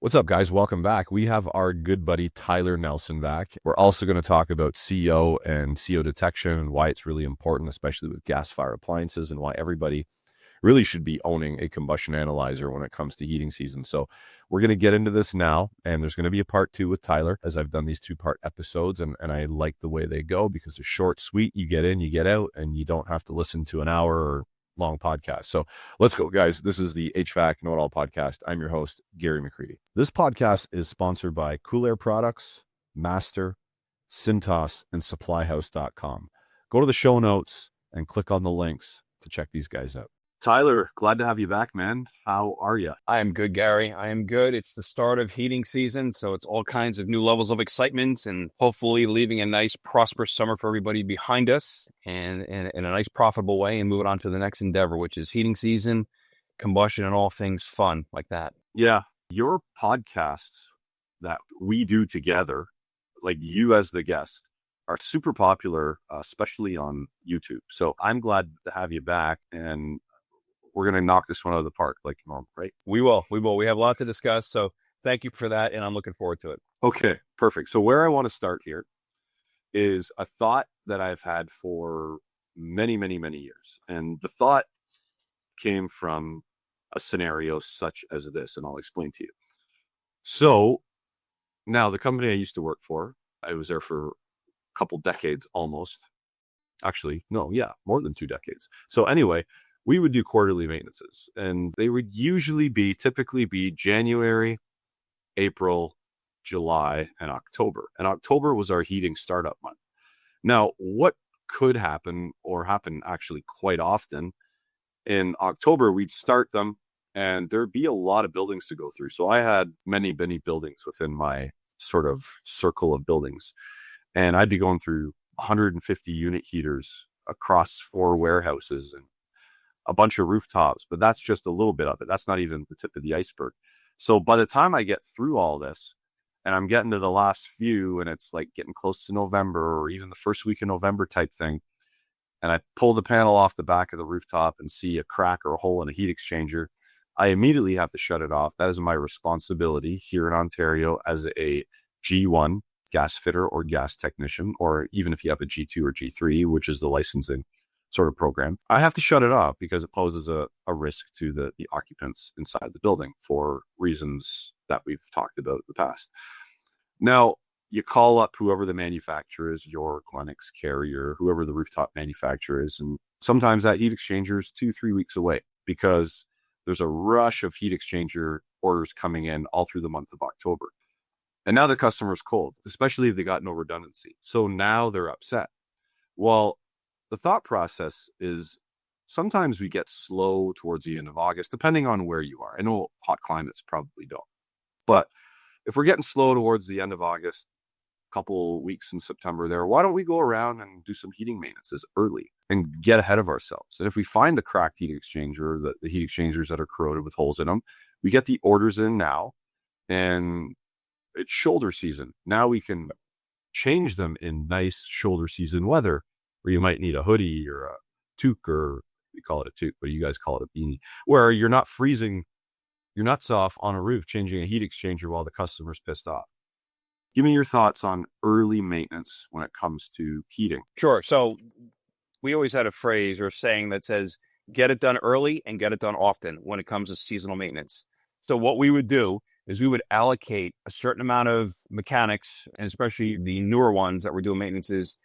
What's up, guys? Welcome back. We have our good buddy Tyler Nelson back. We're also going to talk about CO and CO detection and why it's really important, especially with gas fire appliances, and why everybody really should be owning a combustion analyzer when it comes to heating season. So we're going to get into this now, and there's going to be a part 2 with Tyler, as I've done these 2-part episodes, and I like the way they go because they're short, sweet. You get in, you get out, and you don't have to listen to an hour or long podcast. So let's go, guys. This is the HVAC Know It All podcast. I'm your host, Gary McCreadie. This podcast is sponsored by Cool Air Products, Master, Cintas, and SupplyHouse.com. Go to the show notes and click on the links to check these guys out. Tyler, glad to have you back, man. How are you? I am good, Gary. I am good. It's the start of heating season, so it's all kinds of new levels of excitement and hopefully leaving a nice, prosperous summer for everybody behind us and in a nice, profitable way, and moving on to the next endeavor, which is heating season, combustion, and all things fun like that. Yeah. Your podcasts that we do together, like you as the guest, are super popular, especially on YouTube. So I'm glad to have you back, and we're going to knock this one out of the park like normal, right? We will. We have a lot to discuss, so thank you for that, and I'm looking forward to it. Okay, perfect. So where I want to start here is a thought that I've had for many, many, many years. And the thought came from a scenario such as this, and I'll explain to you. So now the company I used to work for, I was there for a couple decades almost. Actually, no, yeah, more than 2 decades. So anyway, we would do quarterly maintenances, and they would typically be January, April, July, and October. And October was our heating startup month. Now, what could happen, or happen actually quite often, in October, we'd start them, and there'd be a lot of buildings to go through. So I had many, many buildings within my sort of circle of buildings, and I'd be going through 150 unit heaters across 4 warehouses and a bunch of rooftops, but that's just a little bit of it. That's not even the tip of the iceberg. So by the time I get through all this, and I'm getting to the last few, and it's like getting close to November or even the first week of November type thing, and I pull the panel off the back of the rooftop and see a crack or a hole in a heat exchanger, I immediately have to shut it off. That is my responsibility here in Ontario as a G1 gas fitter or gas technician, or even if you have a G2 or G3, which is the licensing sort of program. I have to shut it off because it poses a risk to the occupants inside the building for reasons that we've talked about in the past. Now, you call up whoever the manufacturer is, York, Lennox, Carrier, whoever the rooftop manufacturer is, and sometimes that heat exchanger is 2-3 weeks away because there's a rush of heat exchanger orders coming in all through the month of October. And now the customer's cold, especially if they got no redundancy. So now they're upset. Well, the thought process is sometimes we get slow towards the end of August, depending on where you are. I know hot climates probably don't. But if we're getting slow towards the end of August, a couple weeks in September there, why don't we go around and do some heating maintenances early and get ahead of ourselves? And if we find a cracked heat exchanger, the heat exchangers that are corroded with holes in them, we get the orders in now, and it's shoulder season. Now we can change them in nice shoulder season weather, where you might need a hoodie or a toque, or we call it a toque, but you guys call it a beanie, where you're not freezing your nuts off on a roof changing a heat exchanger while the customer's pissed off. Give me your thoughts on early maintenance when it comes to heating. Sure. So we always had a phrase or saying that says, get it done early and get it done often when it comes to seasonal maintenance. So what we would do is we would allocate a certain amount of mechanics, and especially the newer ones that we're doing maintenances,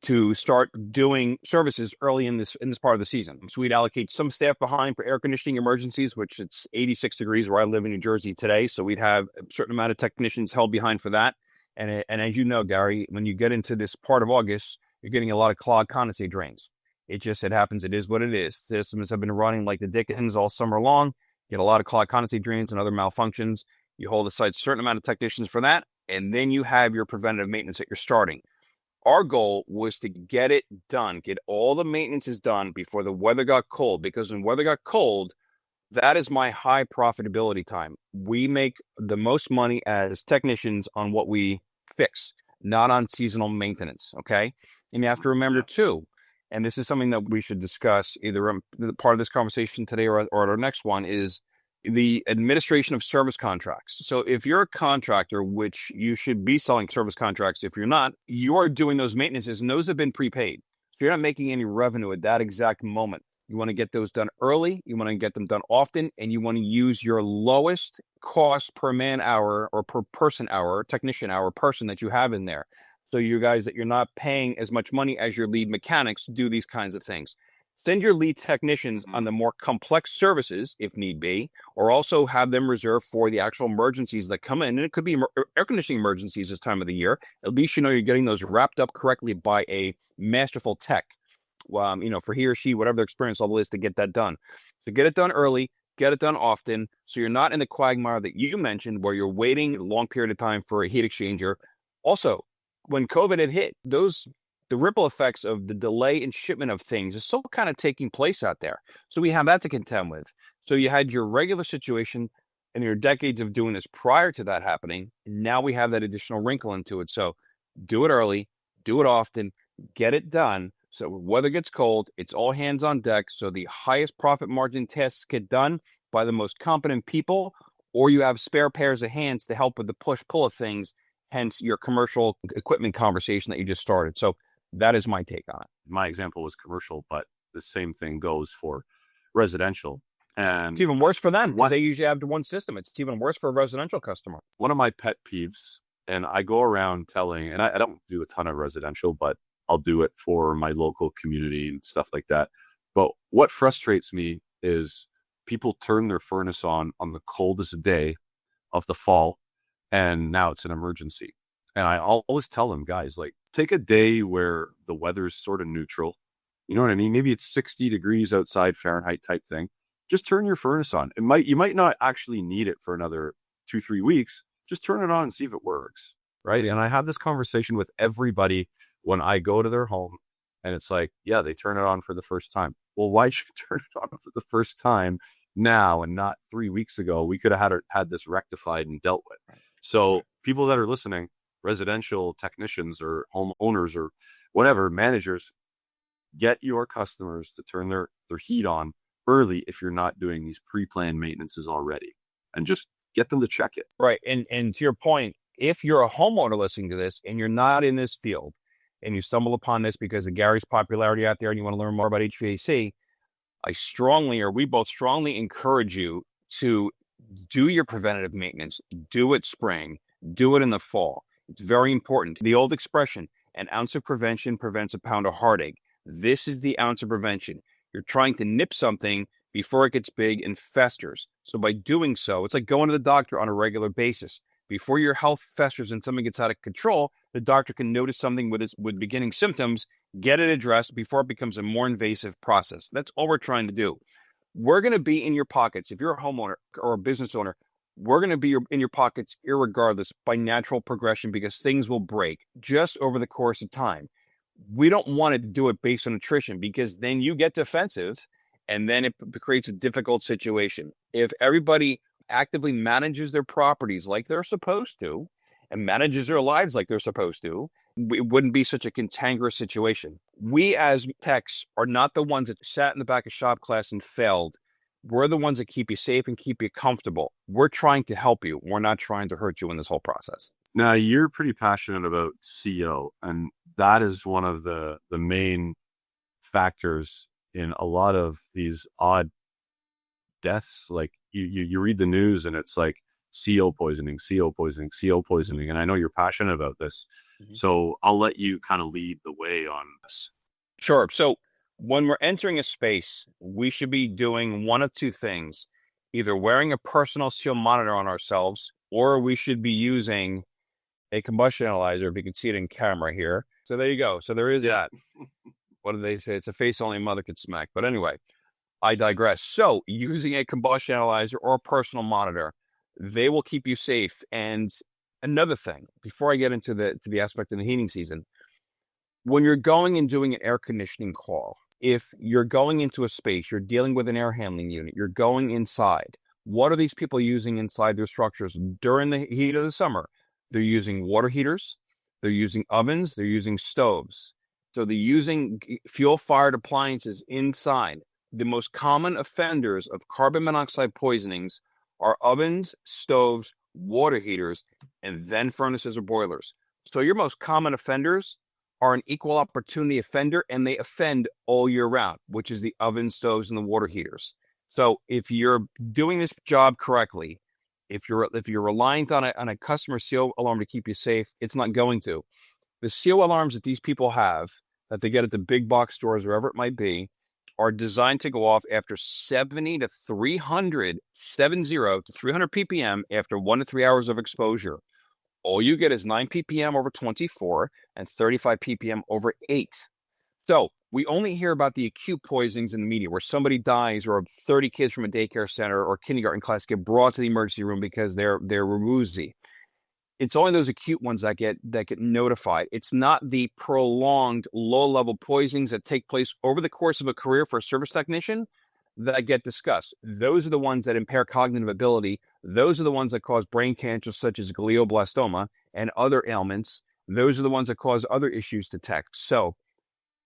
to start doing services early in this part of the season. So we'd allocate some staff behind for air conditioning emergencies, which it's 86 degrees where I live in New Jersey today. So we'd have a certain amount of technicians held behind for that. And as you know, Gary, when you get into this part of August, you're getting a lot of clogged condensate drains. It happens. It is what it is. Systems have been running like the Dickens all summer long. You get a lot of clogged condensate drains and other malfunctions. You hold aside a certain amount of technicians for that, and then you have your preventative maintenance that you're starting. Our goal was to get it done, get all the maintenances done before the weather got cold, because when weather got cold, that is my high profitability time. We make the most money as technicians on what we fix, not on seasonal maintenance, okay? And you have to remember too, and this is something that we should discuss either part of this conversation today or at our next one, is the administration of service contracts. So if you're a contractor, which you should be selling service contracts, if you're not, you're doing those maintenances and those have been prepaid. So you're not making any revenue at that exact moment. You want to get those done early. You want to get them done often, and you want to use your lowest cost per man hour or per person hour, technician hour person that you have in there. So you guys that you're not paying as much money as your lead mechanics to do these kinds of things. Send your lead technicians on the more complex services if need be, or also have them reserved for the actual emergencies that come in. And it could be air conditioning emergencies this time of the year. At least you know you're getting those wrapped up correctly by a masterful tech. For he or she, whatever their experience level is, to get that done. So get it done early, get it done often, so you're not in the quagmire that you mentioned where you're waiting a long period of time for a heat exchanger. Also, when COVID had hit, the ripple effects of the delay in shipment of things is still kind of taking place out there. So we have that to contend with. So you had your regular situation and your decades of doing this prior to that happening. And now we have that additional wrinkle into it. So do it early, do it often, get it done. So when weather gets cold, it's all hands on deck. So the highest profit margin tasks get done by the most competent people, or you have spare pairs of hands to help with the push-pull of things, hence your commercial equipment conversation that you just started. So that is my take on it. My example was commercial, but the same thing goes for residential. And it's even worse for them because they usually have one system. It's even worse for a residential customer. One of my pet peeves, and I go around telling, and I don't do a ton of residential, but I'll do it for my local community and stuff like that. But what frustrates me is people turn their furnace on the coldest day of the fall, and now it's an emergency. And I always tell them, guys, like, take a day where the weather's sort of neutral. You know what I mean? Maybe it's 60 degrees outside Fahrenheit type thing. Just turn your furnace on. You might not actually need it for another 2-3 weeks. Just turn it on and see if it works. Right. And I have this conversation with everybody when I go to their home, and it's like, yeah, they turn it on for the first time. Well, why'd you turn it on for the first time now and not 3 weeks ago? We could have had this rectified and dealt with. So people that are listening, residential technicians or homeowners or whatever, managers, get your customers to turn their heat on early if you're not doing these pre-planned maintenances already, and just get them to check it. Right. And to your point, if you're a homeowner listening to this and you're not in this field and you stumble upon this because of Gary's popularity out there and you want to learn more about HVAC, we both strongly encourage you to do your preventative maintenance, do it spring, do it in the fall. It's very important. The old expression, an ounce of prevention prevents a pound of heartache. This is the ounce of prevention. You're trying to nip something before it gets big and festers. So by doing so, it's like going to the doctor on a regular basis. Before your health festers and something gets out of control, the doctor can notice something with beginning symptoms, get it addressed before it becomes a more invasive process. That's all we're trying to do. We're going to be in your pockets. If you're a homeowner or a business owner, we're going to be in your pockets irregardless by natural progression because things will break just over the course of time. We don't want to do it based on attrition because then you get defensive and then it creates a difficult situation. If everybody actively manages their properties like they're supposed to and manages their lives like they're supposed to, it wouldn't be such a cantankerous situation. We as techs are not the ones that sat in the back of shop class and failed. We're the ones that keep you safe and keep you comfortable. We're trying to help you. We're not trying to hurt you in this whole process. Now, you're pretty passionate about CO, and that is one of the main factors in a lot of these odd deaths. Like you read the news and it's like CO poisoning, CO poisoning, CO poisoning. And I know you're passionate about this. Mm-hmm. So I'll let you kind of lead the way on this. Sure. So when we're entering a space, we should be doing one of two things, either wearing a personal seal monitor on ourselves, or we should be using a combustion analyzer, if you can see it in camera here. So there you go. So there is that. What do they say? It's a face only a mother could smack. But anyway, I digress. So using a combustion analyzer or a personal monitor, they will keep you safe. And another thing, before I get into the aspect of the heating season, when you're going and doing an air conditioning call, if you're going into a space, you're dealing with an air handling unit, you're going inside, what are these people using inside their structures during the heat of the summer? They're using water heaters, they're using ovens, they're using stoves. So they're using fuel-fired appliances inside. The most common offenders of carbon monoxide poisonings are ovens, stoves, water heaters, and then furnaces or boilers. So your most common offenders are an equal opportunity offender, and they offend all year round, which is the oven, stoves, and the water heaters. So if you're doing this job correctly, if you're reliant on a customer seal alarm to keep you safe, it's not going to. The seal alarms that these people have that they get at the big box stores, wherever it might be, are designed to go off after 70 to 300, 70 to 300 ppm after 1 to 3 hours of exposure. All you get is 9 ppm over 24 and 35 ppm over 8. So we only hear about the acute poisonings in the media where somebody dies or 30 kids from a daycare center or kindergarten class get brought to the emergency room because they're woozy. It's only those acute ones that get notified. It's not the prolonged low-level poisonings that take place over the course of a career for a service technician that get discussed. Those are the ones that impair cognitive ability. Those are the ones that cause brain cancer such as glioblastoma and other ailments. Those are the ones that cause other issues to tech. So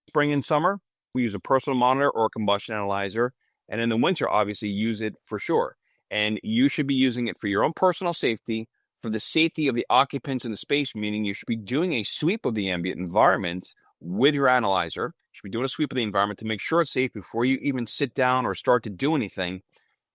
spring and summer, we use a personal monitor or a combustion analyzer. And in the winter, obviously, use it for sure. And you should be using it for your own personal safety, for the safety of the occupants in the space, meaning you should be doing a sweep of the ambient environment with your analyzer. You should be doing a sweep of the environment to make sure it's safe before you even sit down or start to do anything.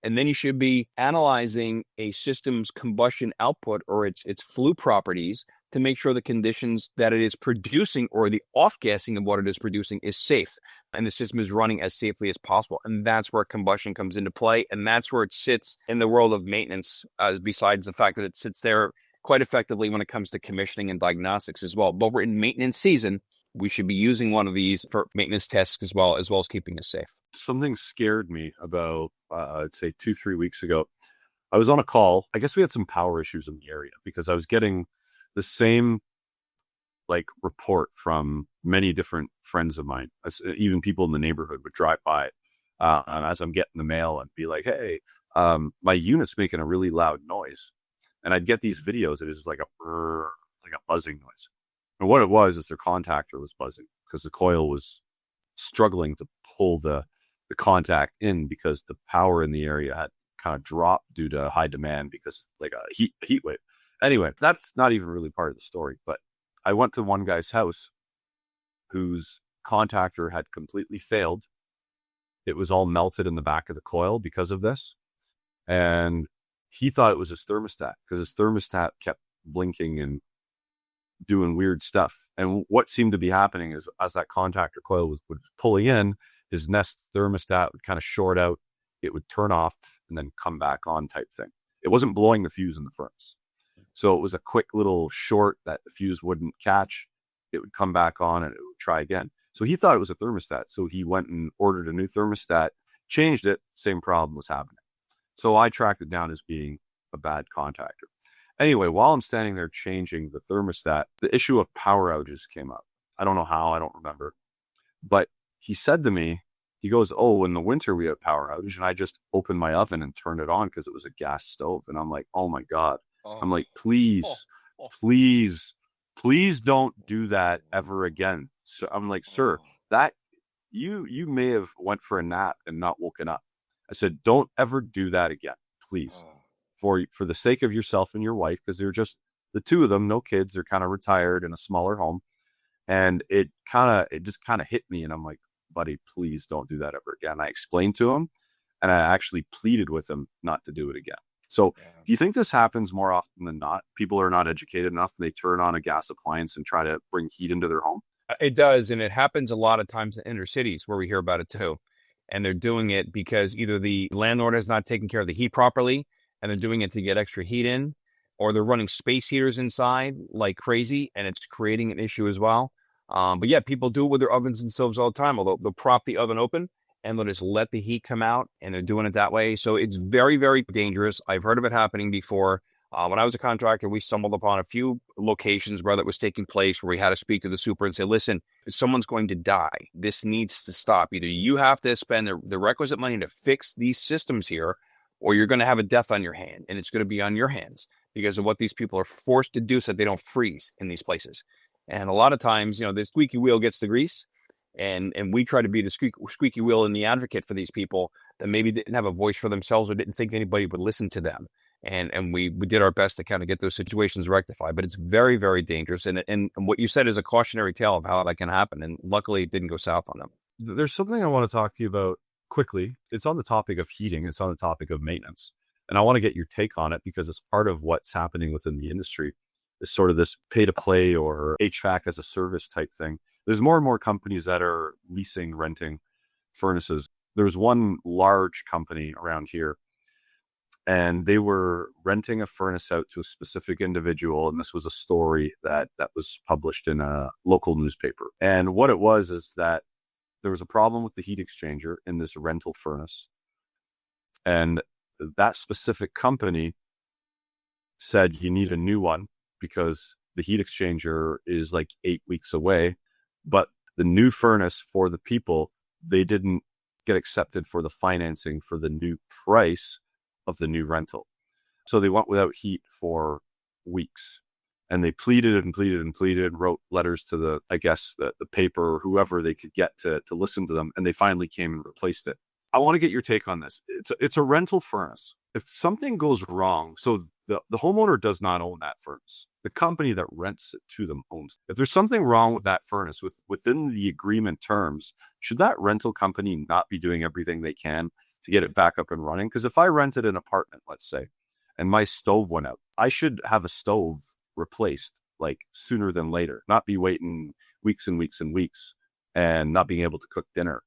And then you should be analyzing a system's combustion output or its flue properties to make sure the conditions that it is producing or the off-gassing of what it is producing is safe and the system is running as safely as possible. And that's where combustion comes into play. And that's where it sits in the world of maintenance, besides the fact that it sits there quite effectively when it comes to commissioning and diagnostics as well. But we're in maintenance season. We should be using one of these for maintenance tests as well as keeping us safe. Something scared me about, I'd say 2, 3 weeks ago. I was on a call. I guess we had some power issues in the area because I was getting the same like report from many different friends of mine. Even people in the neighborhood would drive by as I'm getting the mail and be like, "Hey, my unit's making a really loud noise," and I'd get these videos. It is like a brrr, like a buzzing noise. And what it was is their contactor was buzzing because the coil was struggling to pull the contact in because the power in the area had kind of dropped due to high demand because like a heat wave. Anyway, that's not even really part of the story, but I went to one guy's house whose contactor had completely failed. It was all melted in the back of the coil because of this. And he thought it was his thermostat because his thermostat kept blinking and doing weird stuff. And what seemed to be happening is as that contactor coil was pulling in, his Nest thermostat would kind of short out. It would turn off and then come back on type thing. It wasn't blowing the fuse in the furnace. So it was a quick little short that the fuse wouldn't catch. It would come back on and it would try again. So he thought it was a thermostat. So he went and ordered a new thermostat, changed it, same problem was happening. So I tracked it down as being a bad contactor. Anyway, while I'm standing there changing the thermostat, the issue of power outages came up. I don't know how, I don't remember. But he said to me, he goes, "Oh, in the winter we have power outage." And I just opened my oven and turned it on because it was a gas stove. And I'm like, oh my God. I'm like, please, please, please don't do that ever again. So I'm like, "Sir, that you may have went for a nap and not woken up." I said, "Don't ever do that again, please, for the sake of yourself and your wife, because they're just the two of them, no kids. They're kind of retired in a smaller home." And it just kind of hit me, and I'm like, "Buddy, please don't do that ever again." I explained to him, and I actually pleaded with him not to do it again. So do you think this happens more often than not? People are not educated enough and they turn on a gas appliance and try to bring heat into their home? It does, and it happens a lot of times in inner cities where we hear about it too. And they're doing it because either the landlord is not taking care of the heat properly, and they're doing it to get extra heat in, or they're running space heaters inside like crazy, and it's creating an issue as well. But yeah, people do it with their ovens and stoves all the time. Although they'll prop the oven open and they'll just let the heat come out, and they're doing it that way. So it's very, very dangerous. I've heard of it happening before. When I was a contractor, we stumbled upon a few locations where that was taking place, where we had to speak to the super and say, "Listen, someone's going to die. This needs to stop. Either you have to spend the requisite money to fix these systems here, or you're going to have a death on your hand, and it's going to be on your hands because of what these people are forced to do so that they don't freeze in these places." And a lot of times, the squeaky wheel gets the grease. And we try to be the squeaky wheel and the advocate for these people that maybe didn't have a voice for themselves or didn't think anybody would listen to them. And we did our best to kind of get those situations rectified, but it's very, very dangerous. And what you said is a cautionary tale of how that can happen. And luckily it didn't go south on them. There's something I want to talk to you about quickly. It's on the topic of heating. It's on the topic of maintenance. And I want to get your take on it because it's part of what's happening within the industry. Is sort of this pay to play or HVAC as a service type thing. There's more and more companies that are leasing, renting furnaces. There's one large company around here, and they were renting a furnace out to a specific individual. And this was a story that was published in a local newspaper. And what it was is that there was a problem with the heat exchanger in this rental furnace. And that specific company said you need a new one because the heat exchanger is like 8 weeks away. But the new furnace for the people, they didn't get accepted for the financing for the new price of the new rental. So they went without heat for weeks. And they pleaded and pleaded and pleaded, wrote letters to the paper or whoever they could get to listen to them. And they finally came and replaced it. I want to get your take on this. It's a rental furnace. If something goes wrong, so the homeowner does not own that furnace. The company that rents it to them owns it. If there's something wrong with that furnace within the agreement terms, should that rental company not be doing everything they can to get it back up and running? Because if I rented an apartment, let's say, and my stove went out, I should have a stove replaced like sooner than later, not be waiting weeks and weeks and weeks and not being able to cook dinner.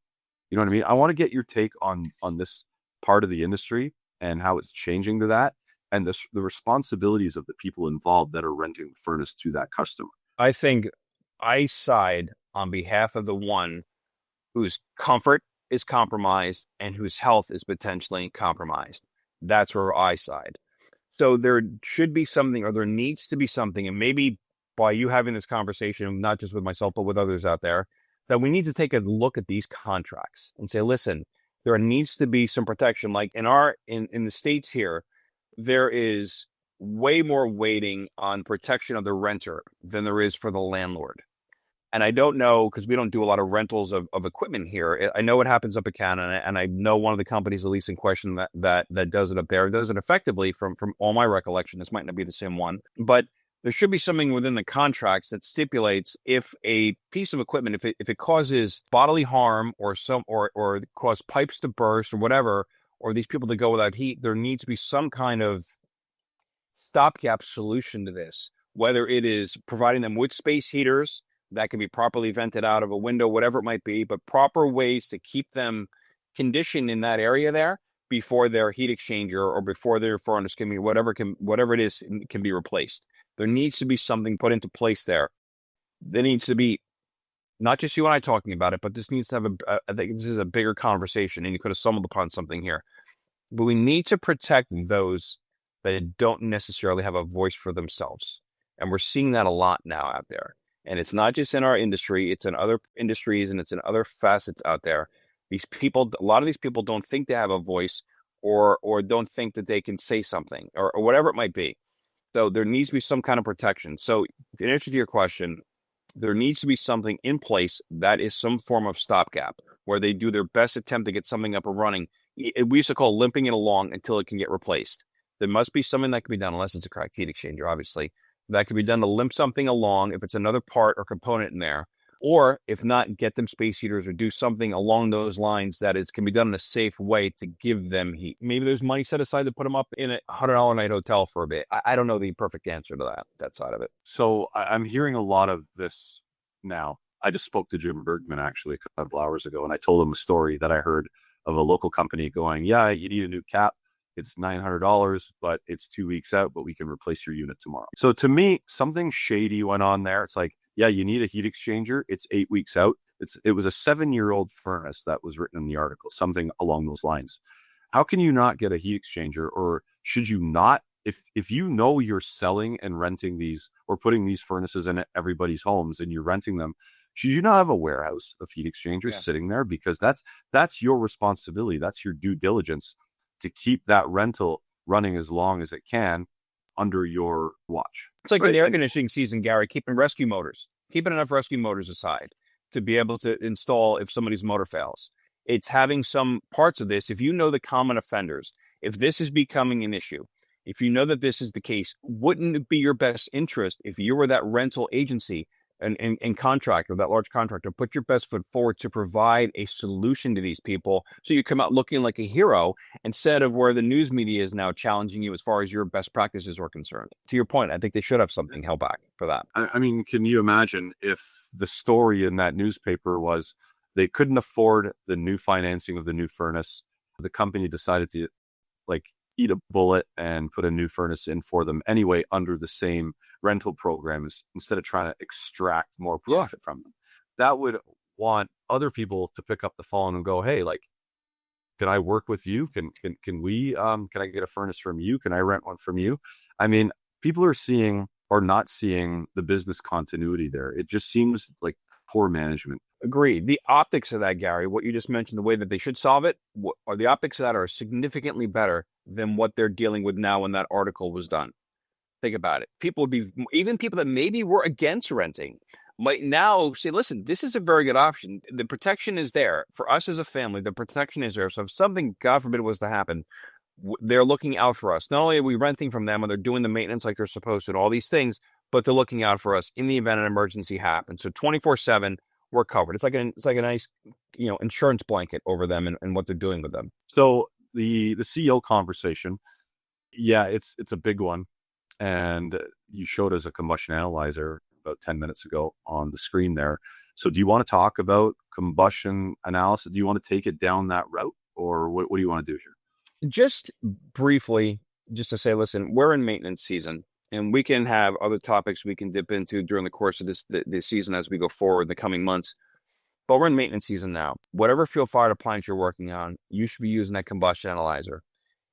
You know what I mean? I want to get your take on this part of the industry and how it's changing to that, and the responsibilities of the people involved that are renting the furnace to that customer. I think I side on behalf of the one whose comfort is compromised and whose health is potentially compromised. That's where I side. So there should be something, or there needs to be something, and maybe by you having this conversation, not just with myself, but with others out there, that we need to take a look at these contracts and say, listen, there needs to be some protection. Like in the States here, there is way more weighting on protection of the renter than there is for the landlord. And I don't know, because we don't do a lot of rentals of equipment here. I know what happens up in Canada, and I know one of the companies, at least in question, that does it up there, does it effectively from all my recollection. This might not be the same one, but there should be something within the contracts that stipulates if a piece of equipment, if it causes bodily harm or cause pipes to burst or whatever, or these people to go without heat, there needs to be some kind of stopgap solution to this, whether it is providing them with space heaters that can be properly vented out of a window, whatever it might be, but proper ways to keep them conditioned in that area there before their heat exchanger or before their furnace can be whatever it is can be replaced. There needs to be something put into place there. There needs to be not just you and I talking about it, but this needs to have I think this is a bigger conversation, and you could have stumbled upon something here. But we need to protect those that don't necessarily have a voice for themselves. And we're seeing that a lot now out there. And it's not just in our industry, it's in other industries and it's in other facets out there. A lot of these people don't think they have a voice or don't think that they can say something or whatever it might be. So there needs to be some kind of protection. So in answer to your question, there needs to be something in place that is some form of stopgap where they do their best attempt to get something up and running. We used to call limping it along until it can get replaced. There must be something that can be done, unless it's a cracked heat exchanger, obviously, that can be done to limp something along if it's another part or component in there. Or if not, get them space heaters or do something along those lines that can be done in a safe way to give them heat. Maybe there's money set aside to put them up in a $100 a night hotel for a bit. I don't know the perfect answer to that side of it. So I'm hearing a lot of this now. I just spoke to Jim Bergman actually a couple hours ago, and I told him a story that I heard of a local company going, yeah, you need a new cap. It's $900, but it's 2 weeks out, but we can replace your unit tomorrow. So to me, something shady went on there. It's like, yeah, you need a heat exchanger. It's 8 weeks out. It was a 7-year-old furnace that was written in the article, something along those lines. How can you not get a heat exchanger, or should you not? If you know you're selling and renting these or putting these furnaces in everybody's homes and you're renting them, should you not have a warehouse of heat exchangers sitting there? Because that's your responsibility. That's your due diligence to keep that rental running as long as it can under your watch. It's like in the air conditioning season, Gary, keeping enough rescue motors aside. to be able to install if somebody's motor fails. It's having some parts of this. If you know the common offenders, if this is becoming an issue, if you know that this is the case, wouldn't it be your best interest if you were that rental agency and contractor, that large contractor, put your best foot forward to provide a solution to these people so you come out looking like a hero instead of where the news media is now challenging you as far as your best practices are concerned? To your point, I think they should have something held back for that. I mean, can you imagine if the story in that newspaper was they couldn't afford the new financing of the new furnace? The company decided to like eat a bullet and put a new furnace in for them anyway under the same rental programs instead of trying to extract more profit from them. That would want other people to pick up the phone and go, hey, like, can I work with you? Can we can I get a furnace from you? Can I rent one from you? I mean, people are seeing or not seeing the business continuity there. It just seems like poor management. Agreed. The optics of that, Gary, what you just mentioned, the way that they should solve it, are the optics of that are significantly better than what they're dealing with now when that article was done. Think about it. People would be, even people that maybe were against renting, might now say, listen, this is a very good option. The protection is there. For us as a family, the protection is there. So if something, God forbid, was to happen, they're looking out for us. Not only are we renting from them and they're doing the maintenance like they're supposed to and all these things, but they're looking out for us in the event an emergency happens. So 24/7, we're covered. It's like a nice, insurance blanket over them and what they're doing with them. So the CEO conversation, yeah, it's a big one. And you showed us a combustion analyzer about 10 minutes ago on the screen there. So do you want to talk about combustion analysis? Do you want to take it down that route, or what do you want to do here? Just briefly, just to say, listen, we're in maintenance season, and we can have other topics we can dip into during the course of this season as we go forward in the coming months. But we're in maintenance season now. Whatever fuel-fired appliance you're working on, you should be using that combustion analyzer.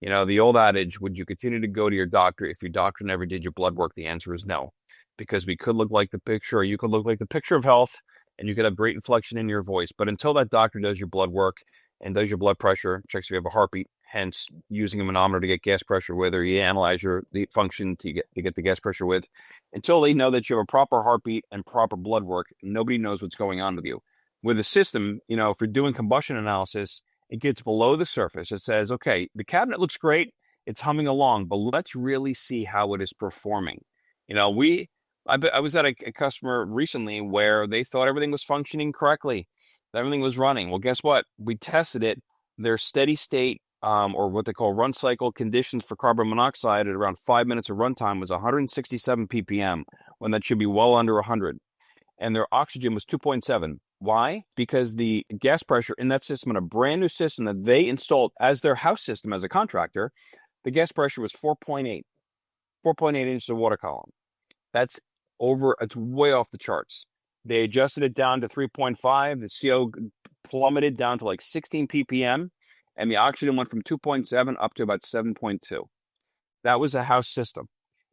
The old adage, would you continue to go to your doctor if your doctor never did your blood work? The answer is no, because we could look like the picture, or you could look like the picture of health, and you could have great inflection in your voice. But until that doctor does your blood work and does your blood pressure, checks if you have a heartbeat, hence using a manometer to get gas pressure with, or you analyze the function to get the gas pressure with, until they know that you have a proper heartbeat and proper blood work, nobody knows what's going on with you. With the system, if you're doing combustion analysis, it gets below the surface. It says, okay, the cabinet looks great. It's humming along, but let's really see how it is performing. I was at a customer recently where they thought everything was functioning correctly. Everything was running. Well, guess what? We tested it. Their steady state, or what they call run cycle conditions for carbon monoxide at around 5 minutes of runtime was 167 ppm, when that should be well under 100. And their oxygen was 2.7. Why? Because the gas pressure in that system, in a brand new system that they installed as their house system as a contractor, the gas pressure was 4.8 inches of water column. It's way off the charts. They adjusted it down to 3.5. The CO plummeted down to like 16 ppm, and the oxygen went from 2.7 up to about 7.2. That was a house system.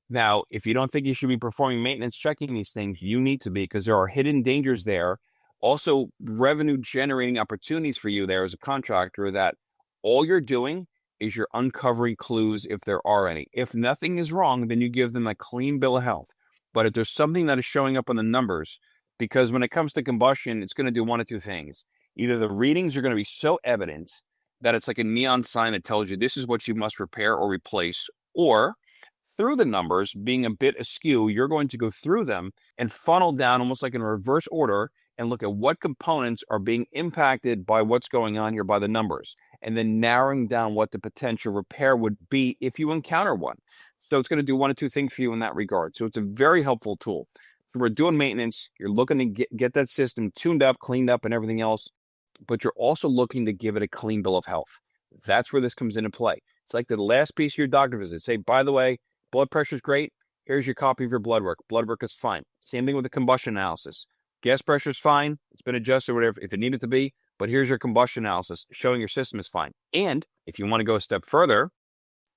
Now, if you don't think you should be performing maintenance checking these things, you need to be, because there are hidden dangers there. Also, revenue generating opportunities for you there as a contractor, that all you're doing is you're uncovering clues if there are any. If nothing is wrong, then you give them a clean bill of health. But if there's something that is showing up on the numbers, because when it comes to combustion, it's going to do one of two things. Either the readings are going to be so evident that it's like a neon sign that tells you this is what you must repair or replace, or through the numbers being a bit askew, you're going to go through them and funnel down almost like in reverse order and look at what components are being impacted by what's going on here by the numbers, and then narrowing down what the potential repair would be if you encounter one. So it's going to do one of two things for you in that regard. So it's a very helpful tool. So we're doing maintenance. You're looking to get that system tuned up, cleaned up, and everything else, but you're also looking to give it a clean bill of health. That's where this comes into play. It's like the last piece of your doctor visit. Say, by the way, blood pressure is great. Here's your copy of your blood work. Blood work is fine. Same thing with the combustion analysis. Gas pressure is fine. It's been adjusted, whatever, if it needed to be. But here's your combustion analysis showing your system is fine. And if you want to go a step further,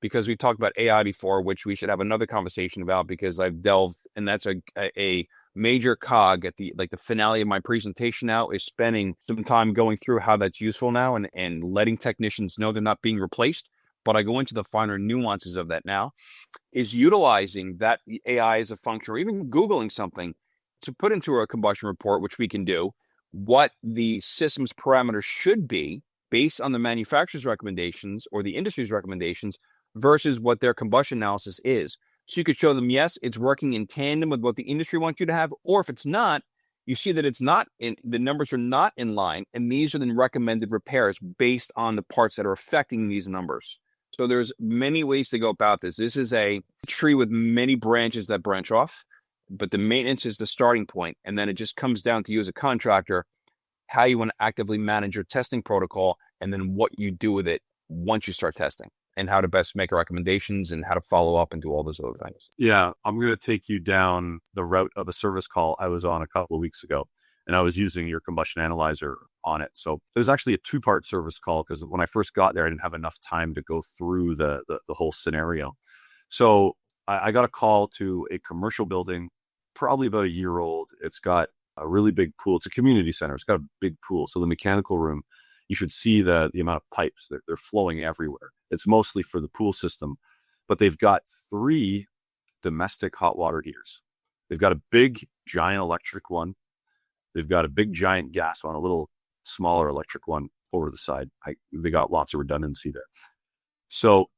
because we talked about AI before, which we should have another conversation about, because I've delved, and that's a major cog at the finale of my presentation now, is spending some time going through how that's useful now and letting technicians know they're not being replaced. But I go into the finer nuances of that now, is utilizing that AI as a function, or even Googling something to put into a combustion report, which we can do, what the system's parameters should be based on the manufacturer's recommendations or the industry's recommendations versus what their combustion analysis is. So you could show them, yes, it's working in tandem with what the industry wants you to have, or if it's not, you see that it's not in the numbers are not in line, and these are the recommended repairs based on the parts that are affecting these numbers. So there's many ways to go about this. This is a tree with many branches that branch off, but the maintenance is the starting point, and then it just comes down to you as a contractor how you want to actively manage your testing protocol, and then what you do with it once you start testing, and how to best make recommendations and how to follow up and do all those other things. Yeah, I'm going to take you down the route of a service call I was on a couple of weeks ago, and I was using your combustion analyzer on it. So it was actually a two-part service call because when I first got there, I didn't have enough time to go through the whole scenario. So I got a call to a commercial building, probably about a year old. It's got a really big pool. It's a community center. It's got a big pool. So the mechanical room, you should see the amount of pipes. They're flowing everywhere. It's mostly for the pool system, but they've got 3 domestic hot water heaters. They've got a big giant electric one. They've got a big giant gas one, a little smaller electric one over the side. They got lots of redundancy there. So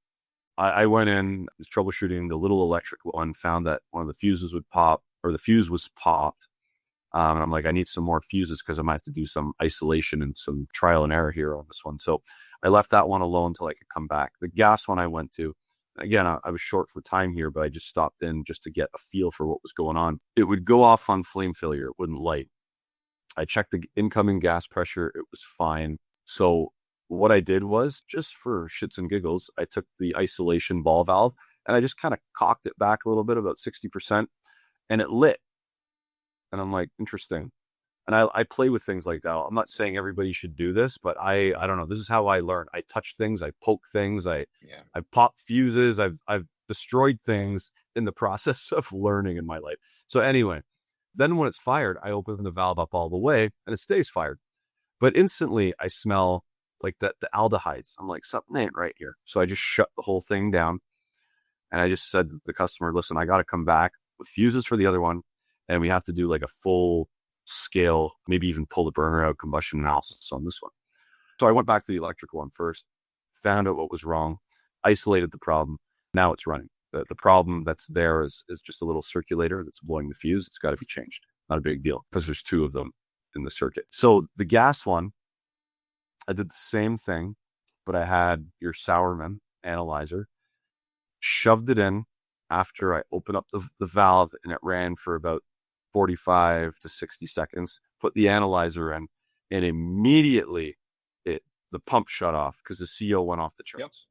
I went in, was troubleshooting the little electric one, found that one of the fuses would pop, or the fuse was popped. And I'm like, I need some more fuses because I might have to do some isolation and some trial and error here on this one. So I left that one alone until I could come back. The gas one I went to, again, I was short for time here, but I just stopped in just to get a feel for what was going on. It would go off on flame failure. It wouldn't light. I checked the incoming gas pressure. It was fine. So what I did was, just for shits and giggles, I took the isolation ball valve and I just kind of cocked it back a little bit, about 60%, and it lit. And I'm like, interesting. And I play with things like that. I'm not saying everybody should do this, but I don't know. This is how I learn. I touch things, I poke things, I pop fuses, I've destroyed things in the process of learning in my life. So anyway, then when it's fired, I open the valve up all the way and it stays fired. But instantly I smell like the aldehydes. I'm like, something ain't right here. So I just shut the whole thing down. And I just said to the customer, listen, I got to come back with fuses for the other one. And we have to do like a full scale, maybe even pull the burner out combustion analysis on this one. So I went back to the electrical one first, found out what was wrong, isolated the problem. Now it's running. The problem that's there is just a little circulator that's blowing the fuse. It's got to be changed. Not a big deal because there's 2 of them in the circuit. So the gas one, I did the same thing, but I had your Sauermann analyzer, shoved it in after I opened up the valve, and it ran for about 45 to 60 seconds, put the analyzer in, and immediately the pump shut off because the CO went off the charts.